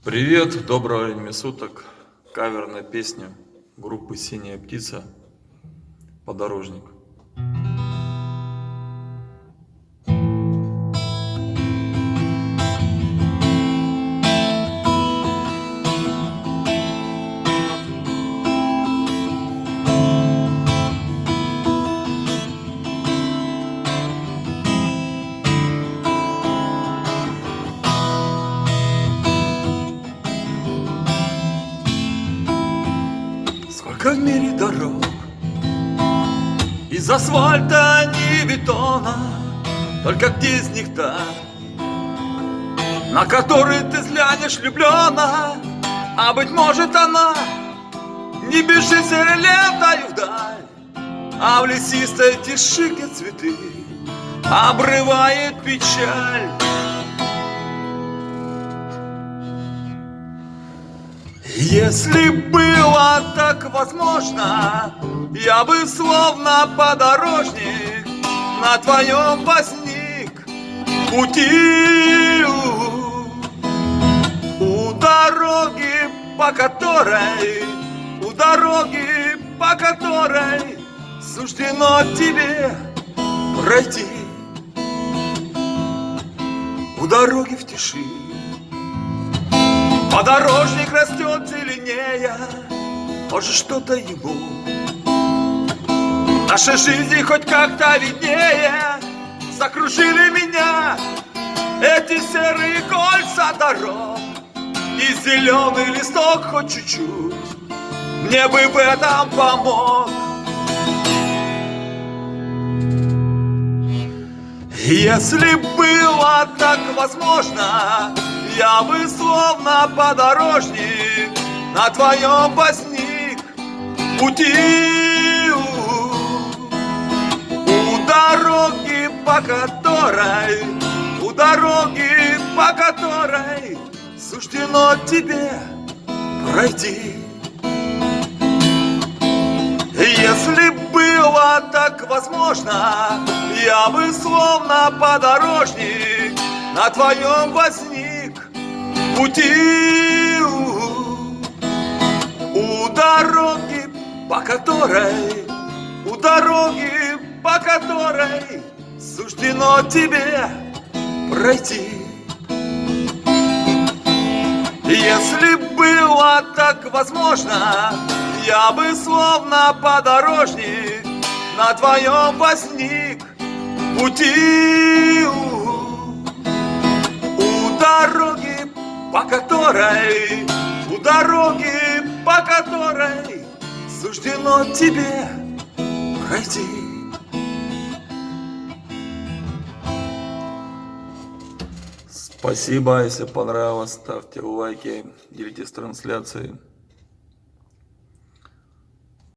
Привет, доброго времени суток. Каверная песня группы «Синяя птица», «Подорожник». Сколько в мире дорог, из асфальта, не бетона, только где из них та, на которой ты взглянешь влюбленно, а быть может она не бежит летою вдаль, а в лесистой тиши, где цветы обрывает печаль. Если было так возможно, я бы словно подорожник на твоем возник пути у дороги, по которой, у дороги, по которой суждено тебе пройти, у дороги в тиши. Подорожник растет зеленее, может что-то ему нашей жизни хоть как-то виднее. Закружили меня эти серые кольца дорог, и зеленый листок хоть чуть-чуть мне бы в этом помог. Если было так возможно, я бы словно подорожник на твоем возник пути у дороги, по которой, у дороги, по которой суждено тебе пройти. Если было так возможно, я бы словно подорожник на твоем возник пути у дороги, по которой, у дороги, по которой суждено тебе пройти. Если было так возможно, я бы словно подорожник на твоем возник пути у дороги, по которой, у дороги, по которой суждено тебе пройти. Спасибо, если понравилось, ставьте лайки, делитесь трансляцией.